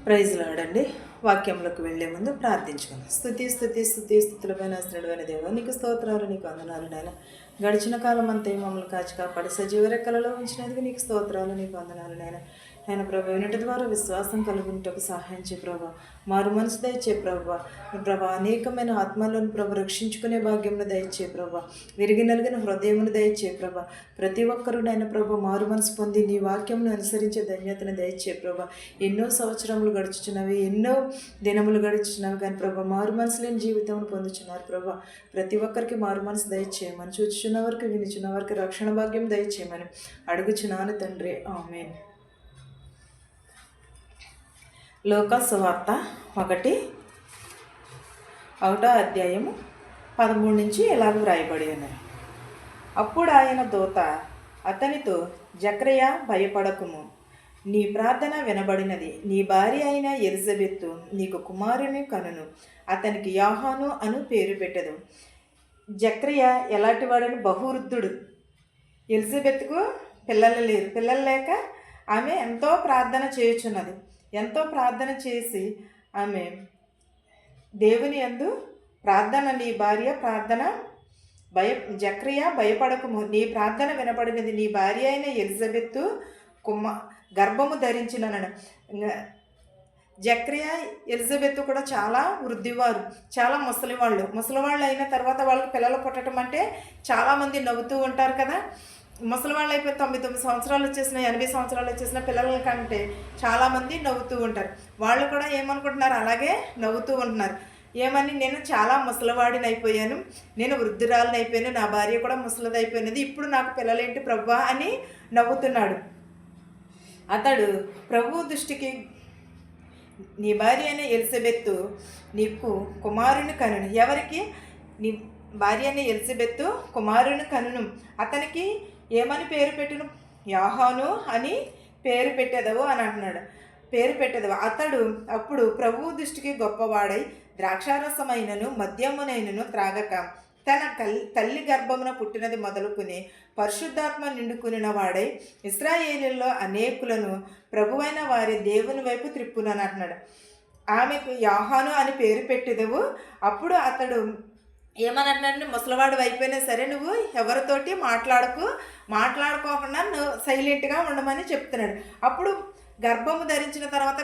Praise లాడండి. వాక్యంలోకి వెళ్లే ముందు ప్రార్థించుకుందాం. స్థుతులపైన శ్రేణువైన దేవ, నీకు స్తోత్రాలు, నీకు వందనాలు నాయన. గడిచిన కాలం అంతా మమ్మల్ని కాచి కాపాడి సజీవ రెక్కలలో ఉంచినందుకు నీకు స్తోత్రాలు, నీకు వందనాలు నాయన. ఆయన ప్రభా, వినటి ద్వారా విశ్వాసం కలుగుంటకు సహాయం చే ప్రభా. మారు మనసు దయచే ప్రభా. ప్రభా, అనేకమైన ఆత్మలను ప్రభు రక్షించుకునే భాగ్యంలో దయచే ప్రభా. విరిగి నలిగిన హృదయమును దయచే ప్రభా. ప్రతి ఒక్కరూ నాయన ప్రభు మారు మనసు పొంది నీ వాక్యంను అనుసరించే ధన్యతను దయచే ప్రభా. ఎన్నో సంవత్సరములు గడుచుచున్నవి, ఎన్నో దినములు గడుచుచున్నవి, కానీ ప్రభా మారు మనసు లేని జీవితం పొందుచున్నారు ప్రభా. ప్రతి ఒక్కరికి మారు మనసు దయచేయమని, చూచుచున్న వరకు వినుచున్న వరకు రక్షణ భాగ్యం దయచేయమని అడుగుచున్నాను తండ్రి, ఆమేన్. లూకా సువార్త 1వ అధ్యాయము 13 నుంచి ఇలాగ వ్రాయబడి ఉన్నాయి. అప్పుడు ఆయన దూత అతనితో, జకర్యా, భయపడకుము, నీ ప్రార్థన వినబడినది. నీ భార్య అయిన ఎలిజబెత్తు నీకు కుమారుని కనును, అతనికి యోహాను అను పేరు పెట్టదు. జకర్యా ఎలాంటి వాడని? బహువృద్ధుడు. ఎలిజబెత్తుకు పిల్లలు లేరు. పిల్లలు లేక ఆమె ఎంతో ప్రార్థన చేయుచున్నది. ఎంతో ప్రార్థన చేసి ఆమె దేవుని యందు ప్రార్థన, నీ భార్య ప్రార్థన జకర్యా, భయపడకము, నీ ప్రార్థన వినపడినది. నీ భార్య అయిన ఎలిజబెత్తు గర్భము ధరించినను. జకర్యా, ఎలిజబెత్తు కూడా చాలా వృద్ధివారు, చాలా ముసలివాళ్ళు అయిన తర్వాత వాళ్ళకి పిల్లలు పుట్టడం అంటే చాలామంది నవ్వుతూ ఉంటారు కదా. ముసలివాళ్ళు అయిపోయి 99 సంవత్సరాలు వచ్చేసిన, 80 సంవత్సరాలు వచ్చేసిన పిల్లల కంటే చాలామంది నవ్వుతూ ఉంటారు. వాళ్ళు కూడా ఏమనుకుంటున్నారు? అలాగే నవ్వుతూ ఉంటున్నారు. ఏమని? నేను చాలా ముసలివాడిని అయిపోయాను, నేను వృద్ధురాలని అయిపోయాను, నా భార్య కూడా ముసలిది అయిపోయినది, ఇప్పుడు నాకు పిల్లలేంటి ప్రభువా అని నవ్వుతున్నాడు. అతడు ప్రభువు దృష్టికి, నీ భార్య అయిన ఎలిజబెత్తు నీకు కుమారుని కనును. ఎవరికి? నీ భార్య అయిన ఎలిజబెత్తు కుమారుని కనును, అతనికి ఏమని పేరు పెట్టును? యోహాను అని పేరు పెట్టేదవు అని అంటున్నాడు. పేరు పెట్టేదవు. అతడు అప్పుడు ప్రభువు దృష్టికి గొప్పవాడై ద్రాక్షారసమైనను మద్యమునైనను త్రాగక, తన తల్లి గర్భమున పుట్టినది మొదలుకుని పరిశుద్ధాత్మ నిండుకుని వాడై ఇశ్రాయేలులో అనేకులను ప్రభువైన వారి దేవుని వైపు త్రిప్పునని అంటున్నాడు. ఆమెకు యోహాను అని పేరు పెట్టేదవు. అప్పుడు అతడు ఏమనంటే, ముసలివాడు అయిపోయినా సరే నువ్వు ఎవరితోటి మాట్లాడుకోకుండా నువ్వు సైలెంట్గా ఉండమని చెప్తున్నాడు. అప్పుడు గర్భము ధరించిన తర్వాత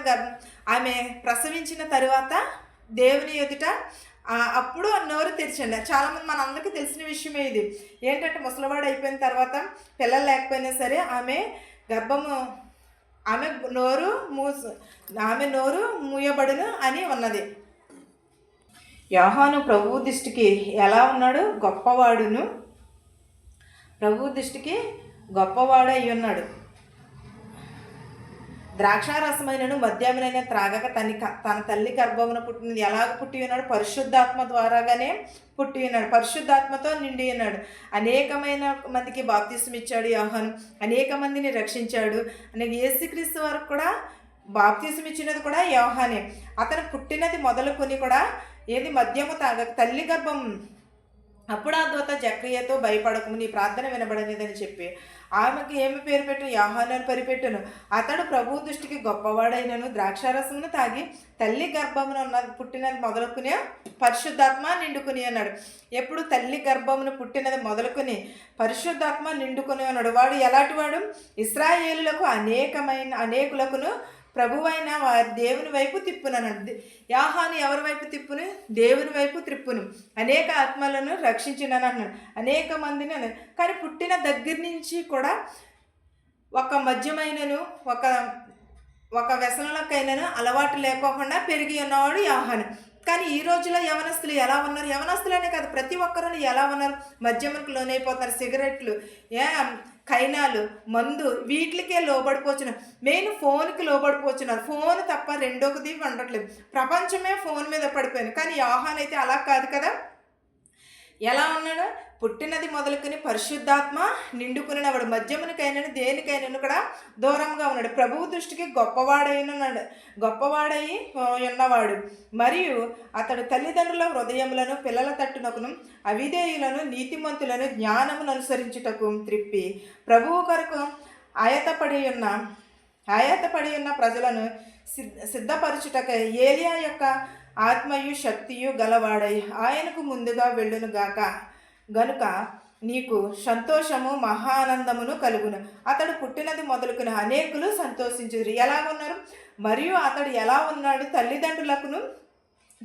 ఆమె ప్రసవించిన తర్వాత దేవుని ఎదుట అప్పుడు నోరు తెరిచండి. చాలామంది మనందరికీ తెలిసిన విషయమే ఇది. ఏంటంటే ముసలివాడు అయిపోయిన తర్వాత పిల్లలు లేకపోయినా సరే ఆమె నోరు మూయబడును అని ఉన్నది. యోహాను ప్రభువు దృష్టికి ఎలా ఉన్నాడు? గొప్పవాడును. ప్రభువు దృష్టికి గొప్పవాడై ఉన్నాడు. ద్రాక్షారసమైనను మద్యమునైన త్రాగక తన తల్లి గర్భమున పుట్టినది. ఎలాగ పుట్టి ఉన్నాడు? పరిశుద్ధాత్మ ద్వారాగానే పుట్టి ఉన్నాడు. పరిశుద్ధాత్మతో నిండి ఉన్నాడు. అనేకమైన మందికి బాప్తిసం ఇచ్చాడు యోహాను, అనేక మందిని రక్షించాడు. అనేక యేసుక్రీస్తు వరకు కూడా బాప్తిసం ఇచ్చినది కూడా యోహానే. అతను పుట్టినది మొదలుకొని కూడా ఏది? మద్యము తాగక తల్లి గర్భం. అప్పుడు ఆ దూత జకర్యాతో, భయపడకము, నీ ప్రార్థన వినబడలేదని చెప్పి ఆమెకు ఏమి పేరు పెట్టు? యోహాను అని పరిపెట్టును. అతడు ప్రభువు దృష్టికి గొప్పవాడైనను ద్రాక్షారసమును తాగి తల్లి గర్భమున పుట్టినది మొదలుకునే పరిశుద్ధాత్మ నిండుకుని అన్నాడు. ఎప్పుడు? తల్లి గర్భమును పుట్టినది మొదలుకొని పరిశుద్ధాత్మ నిండుకుని అన్నాడు. వాడు ఎలాంటి వాడు? ఇశ్రాయేలులకు అనేకులకును ప్రభువైన వారి దేవుని వైపు తిప్పునన్నాడు. యోహాను ఎవరి వైపు తిప్పును? దేవుని వైపు త్రిప్పును. అనేక ఆత్మలను రక్షించినని అన్నాడు. అనేక మందిని అన్నాడు. కానీ పుట్టిన దగ్గర నుంచి కూడా ఒక మద్యమైనను ఒక వ్యసనలకైనాను అలవాటు లేకోకుండా పెరిగి ఉన్నవాడు యోహాను. కానీ ఈ రోజులో యవనస్తులు ఎలా ఉన్నారు? యవనస్తులనే కాదు, ప్రతి ఒక్కరూ ఎలా ఉన్నారు? మద్యములకు లోనైపోతున్నారు. సిగరెట్లు, కైనాలు, మందు, వీటికే లోబడిపోతున్నారు. మెయిన్ ఫోన్కి లోబడిపోతున్నారు. ఫోన్ తప్ప రెండోది ఉండట్లేదు. ప్రపంచమే ఫోన్ మీద పడిపోయింది. కానీ యోహాను అయితే అలా కాదు కదా. ఎలా ఉన్నాడు? పుట్టినది మొదలుకొని పరిశుద్ధాత్మ నిండుకునేవాడు. మద్యమునికైనా దేనికైనా కూడా దూరంగా ఉన్నాడు. ప్రభువు దృష్టికి గొప్పవాడై ఉన్నవాడు. మరియు అతడు తల్లిదండ్రుల హృదయములను పిల్లల తట్టునకును అవిధేయులను నీతిమంతులను జ్ఞానమును అనుసరించుటకు త్రిప్పి ప్రభువు కొరకు ఆయతపడి ఉన్న ప్రజలను సిద్ధపరచుటకై ఏలియా యొక్క ఆత్మయు శక్తియు గలవాడై ఆయనకు ముందుగా వెళ్ళును గాక గనుక నీకు సంతోషము మహానందమును కలుగును. అతడు పుట్టినది మొదలుకుని అనేకులు సంతోషించుదురు. ఎలాగున్నారు? మరియు అతడు ఎలా ఉన్నాడు?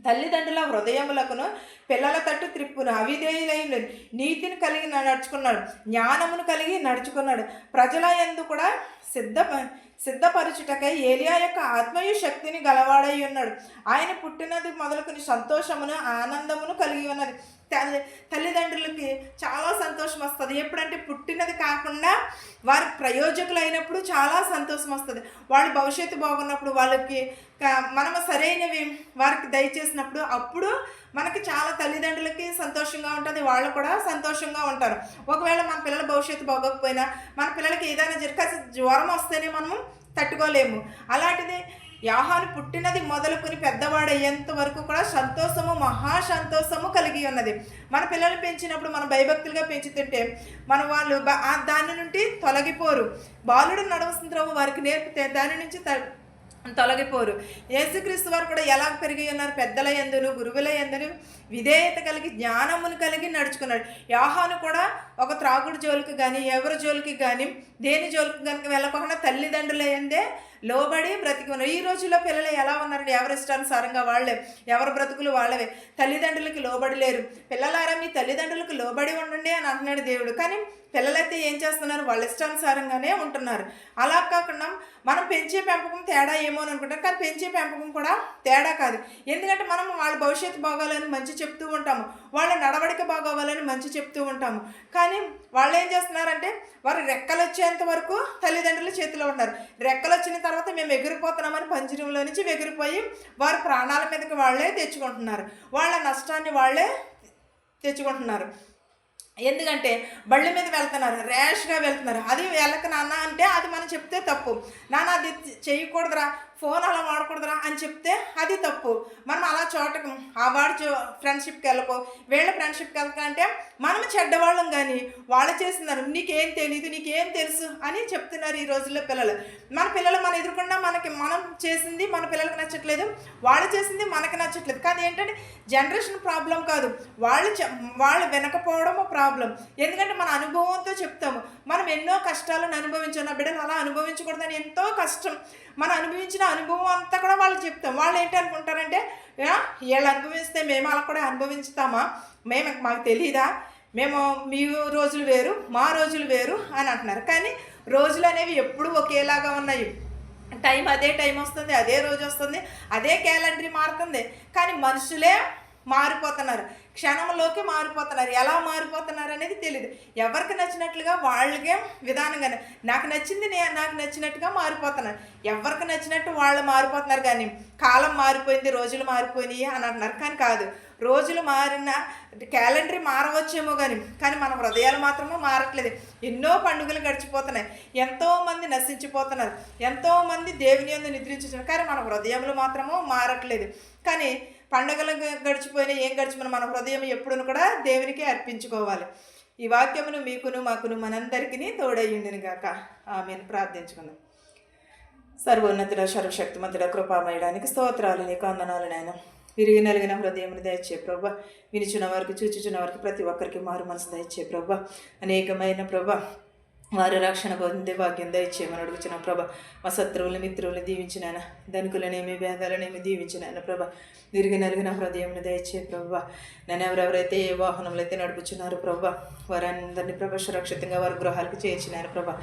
తల్లిదండ్రుల హృదయములకును పిల్లల తట్టు త్రిప్పును. అవిధేయులైన నీతిని కలిగి నడుచుకున్నాడు, జ్ఞానమును కలిగి నడుచుకున్నాడు. ప్రజల యందు కూడా సిద్ధపరచుటకై ఏలియా యొక్క ఆత్మయు శక్తిని గలవాడై ఉన్నాడు. ఆయన పుట్టినది మొదలుకొని సంతోషమును ఆనందమును కలిగి ఉన్నది. తల్లిదండ్రులకి చాలా సంతోషం వస్తుంది. ఎప్పుడంటే పుట్టినది కాకుండా వారి ప్రయోజకులు అయినప్పుడు చాలా సంతోషం వస్తుంది. వాళ్ళ భవిష్యత్తు బాగున్నప్పుడు, వాళ్ళకి మనము సరైనవి వారికి దయచేసినప్పుడు అప్పుడు మనకి చాలా తల్లిదండ్రులకి సంతోషంగా ఉంటుంది, వాళ్ళు కూడా సంతోషంగా ఉంటారు. ఒకవేళ మన పిల్లల భవిష్యత్తు బాగోకపోయినా, మన పిల్లలకి ఏదైనా జ్వరం వస్తేనే మనము తట్టుకోలేము. అలాంటిది యోహాను పుట్టినది మొదలుకొని పెద్దవాడయ్యేంత వరకు కూడా సంతోషము, మహాసంతోషము కలిగి ఉన్నది. మన పిల్లల్ని పెంచినప్పుడు మనం భయభక్తులుగా పెంచుతుంటే వాళ్ళు దాని నుండి తొలగిపోరు. బాలుడు నడవస్తున్న వారికి నేర్పితే దాని నుంచి తొలగిపోరు. యేసుక్రీస్తు వారు కూడా ఎలా పెరిగి ఉన్నారు? పెద్దల యందును గురువుల యందును విధేయత కలిగి జ్ఞానమును కలిగి నడుచుకున్నాడు. యోహాను కూడా ఒక త్రాగుడు జోలికి కానీ, ఎవరి జోలికి కానీ, దేని జోలికి కనుక వెళ్ళకుండా తల్లిదండ్రుల యందే లోబడి బ్రతికి ఉన్నారు. ఈ రోజుల్లో పిల్లలు ఎలా ఉన్నారండి? ఎవరి ఇష్టానుసారంగా వాళ్ళే, ఎవరి బ్రతుకులు వాళ్ళవే, తల్లిదండ్రులకి లోబడి లేరు. పిల్లలారా మీ తల్లిదండ్రులకు లోబడి ఉండండి అని అంటున్నాడు దేవుడు. కానీ పిల్లలైతే ఏం చేస్తున్నారు? వాళ్ళ ఇష్టానుసారంగానే ఉంటున్నారు. అలా కాకుండా మనం పెంచే పెంపకం తేడా ఏమో అని అనుకుంటాం, కానీ పెంచే పెంపకం కూడా తేడా కాదు. ఎందుకంటే మనం వాళ్ళ భవిష్యత్తు బాగోవాలని మంచి చెప్తూ ఉంటాము, వాళ్ళ నడవడిక బాగోవాలని మంచి చెప్తూ ఉంటాము. కానీ వాళ్ళు ఏం చేస్తున్నారంటే వారు రెక్కలు వచ్చేంత వరకు తల్లిదండ్రుల చేతిలో ఉన్నారు. రెక్కలు వచ్చిన తర్వాత మేము ఎగిరిపోతున్నామని పంజరంలో నుంచి ఎగిరిపోయి వారి ప్రాణాల మీదకి వాళ్ళే తెచ్చుకుంటున్నారు, వాళ్ళ నష్టాన్ని వాళ్ళే తెచ్చుకుంటున్నారు. ఎందుకంటే బళ్ళ మీద వెళ్తున్నారు, ర్యాష్గా వెళ్తున్నారు. అది వెళ్ళక నాన్న అంటే అది మనం చెప్తే తప్పు. నాన్న అది చేయకూడదురా, ఫోన్ అలా వాడకూడదురా అని చెప్తే అది తప్పు. మనం అలా చోటకు ఆ వాడి ఫ్రెండ్షిప్కి వెళ్ళకో, వీళ్ళ ఫ్రెండ్షిప్కి వెళ్ళకంటే మనం చెడ్డవాళ్ళం. కానీ వాళ్ళు చేస్తున్నారు, నీకేం తెలీదు, నీకేం తెలుసు అని చెప్తున్నారు ఈ రోజుల్లో పిల్లలు. మన పిల్లలు మన ఎదురుకుండా మనం చేసింది మన పిల్లలకు నచ్చట్లేదు, వాళ్ళు చేసింది మనకి నచ్చట్లేదు. కానీ ఏంటంటే జనరేషన్ ప్రాబ్లం కాదు, వాళ్ళు వినకపోవడం ప్రాబ్లం. ఎందుకంటే మన అనుభవంతో చెప్తాము. మనం ఎన్నో కష్టాలను అనుభవించాం, నా బిడ్డలు అలా అనుభవించకూడదని ఎంతో కష్టం మనం అనుభవించిన అనుభవం అంతా కూడా వాళ్ళకి చెప్తాం. వాళ్ళు ఏంటి అనుకుంటారంటే వీళ్ళు అనుభవిస్తే మేము అలా కూడా అనుభవించుతామా, మాకు తెలీదా, మేము మీ రోజులు వేరు మా రోజులు వేరు అని అంటున్నారు. కానీ రోజులు అనేవి ఎప్పుడూ ఒకేలాగా ఉన్నాయి. అదే టైం వస్తుంది, అదే రోజు వస్తుంది, అదే క్యాలెండర్ మారుతుంది. కానీ మనుషులే మారిపోతున్నారు, క్షణంలోకి మారిపోతున్నారు. ఎలా మారిపోతున్నారు అనేది తెలియదు. ఎవరికి నచ్చినట్లుగా వాళ్ళకే విధానంగానే నాకు నచ్చినట్టుగా మారిపోతున్నారు. ఎవరికి నచ్చినట్టు వాళ్ళు మారిపోతున్నారు. కానీ కాలం మారిపోయింది, రోజులు మారిపోయినాయి అని అంటున్నారు. కానీ కాదు, రోజులు మారిన క్యాలెండర్ మారవచ్చేమో కానీ మన హృదయాలు మాత్రమే మారట్లేదు. ఎన్నో పండుగలు గడిచిపోతున్నాయి, ఎంతోమంది నశించిపోతున్నారు, ఎంతోమంది దేవుని యందు నిద్రించుతున్నారు. కానీ మన హృదయములు మాత్రము మారట్లేదు. కానీ పండుగలు గడిచిపోయినా ఏం గడిచిపోయినా మన హృదయం ఎప్పుడును కూడా దేవునికి అర్పించుకోవాలి. ఈ వాక్యమును మీకును మాకును మనందరికీ తోడయ్యుండును గాక. ఆమేన్. ప్రార్థించుకుందాం. సర్వోన్నతుడ, సర్వశక్తిమంతుడ, కృపామయడానికి స్తోత్రాలు, నీకు వందనాలు నాయన. విరిగి నలిగిన హృదయమును దయచే ప్రభా, వినిచున్న వారికి చూచుచున్న వారికి ప్రతి ఒక్కరికి మారు మనసు దయచే ప్రభా. అనేకమైన ప్రభా వారి రక్షణ పొందే భాగ్యం దయచేయమని అడుగుచున్న ప్రభా. మా శత్రువులు మిత్రువులు దీవించినాయన, ధనికులనేమి భేదాలనేమి దీవించినాయన ప్రభా. విరిగి నలిగిన హృదయంను దయచే ప్రభా. నన్ను ఎవరెవరైతే ఏ వాహనంలో అయితే నడుపుచున్నారు ప్రభా, వారందరినీ ప్రభా సురక్షితంగా వారి గృహాలకు చేర్చినారు ప్రభా.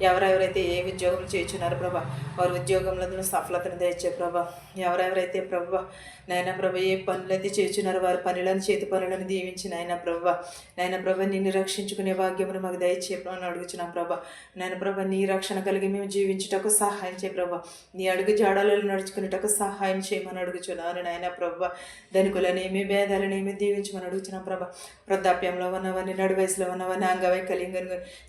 ఎవరెవరైతే ఏ ఉద్యోగం చేయించున్నారు ప్రభా, వారి ఉద్యోగంలో సఫలతను దయచే ప్రభా. ఎవరెవరైతే ప్రభా నాయన ప్రభా ఏ పనులు అయితే చేయించున్నారో వారి పనులను, చేతి పనులను దీవించిన ఆయన ప్రభా. నాయన ప్రభా నిన్ను రక్షించుకునే భాగ్యమును మాకు దయచేయమని అడుగుచున్నాం ప్రభా. నాయన ప్రభా నీ రక్షణ కలిగి మేము జీవించుటకు సహాయం చేయ ప్రభా. నీ అడుగు జాడలలో నడుచుకునేటకు సహాయం చేయమని అడుగుచున్నాను నాయన ప్రభా. ధనికులనేమి భేదాలనేమి దీవించమని అడుగుచున్నాం ప్రభా. వృద్ధాప్యంలో ఉన్నవారిని, నడు వయసులో ఉన్నవారిని, అంగవైకల్యం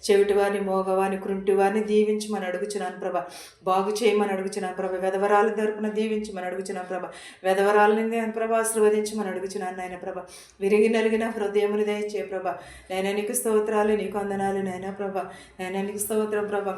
చెవిటి వారిని, మోగవారిని, కృంటి వారిని దీవించమని అడుగుచున్నాను ప్రభా. బాగు చేయమని అడుగుచున్నాను ప్రభా. వెధవరాల తరపున దీవించమని అడుగుచున్నాను ప్రభా. వెధవరాలని ప్రభా ఆశీర్వదించమని అడుగుచున్నాను నాయన ప్రభా. విరిగి నలిగిన హృదయమును దయచే ప్రభా. నాయన నీకు స్తోత్రాలు, నీకు వందనాలు నాయన ప్రభా. నాయన నీకు స్తోత్రం ప్రభా.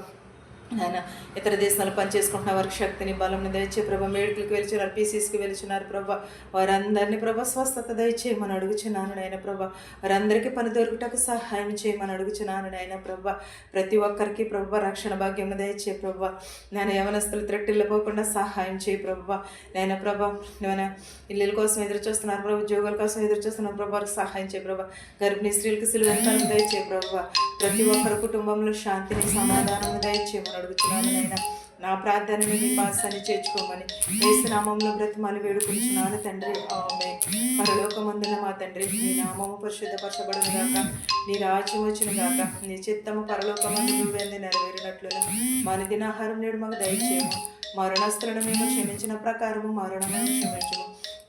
ఆయన ఇతర దేశాలు పనిచేసుకుంటున్న వారికి శక్తిని బలంని దయచే ప్రభా, మెడికల్కి వెళ్తున్నారు, పీసీస్కి వెళ్తున్నారు ప్రభా, వారందరినీ ప్రభా స్వస్థత దయచేయమని అడుగుచున్నాను నాయన ప్రభా. వారందరికీ పని దొరుకుటకు సహాయం చేయమని అడుగుచున్నాను నాయన ప్రభా. ప్రతి ఒక్కరికి ప్రభా రక్షణ భాగ్యం దయచే ప్రభా. నేను యవనస్తులు త్రెట్టిల్లిపోకుండా సహాయం చేయి ప్రభా. నేను ప్రభా, నేను ఇల్లుల కోసం ఎదురు చూస్తున్నారు ప్రభా, ఉద్యోగాల కోసం ఎదురు చూస్తున్నారు ప్రభా, వారికి సహాయం చేయి ప్రభా. గర్భిణీ స్త్రీలకు సిలువెంతాలను దయచే ప్రభా. ప్రతి ఒక్కరి కుటుంబంలో శాంతిని సమాధానం దయచేయమని అడుగుతున్నాను నాయన. నా ప్రార్థనని నీ పాసాన్ని చేర్చుకోమని యేసు నామంలో బ్రతిమాలి వేడుకుంటున్నాను తండ్రి, ఆమేన్. పరలోకమందున మా తండ్రి, నీ నామము పరిశుద్ధపరచబడును గాక, నీ రాజ్యం వచ్చును గాక, నీ చిత్తము పరలోకమందు నువ్వెందు నెరవేరినట్లును మన దినాహారం నేడు మాకు దయచేయము. మా రుణస్తులను మేము క్షమించిన ప్రకారము మా రుణములను క్షమించము.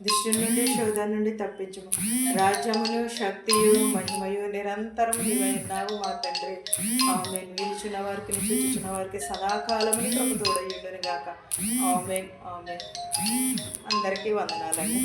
దుష్టు నుండి శోధన నుండి తప్పించము. రాజ్యమును శక్తియు మహిమయు నిరంతరము నీవైనావు మా తండ్రి, ఆమేన్. నిలుచున్న వారికి నిలుచుచున్న వారికి సదాకాలముని ప్రభు తోడయ్యుండును గాక, ఆమేన్ ఆమేన్. అందరికీ వందనాలండి.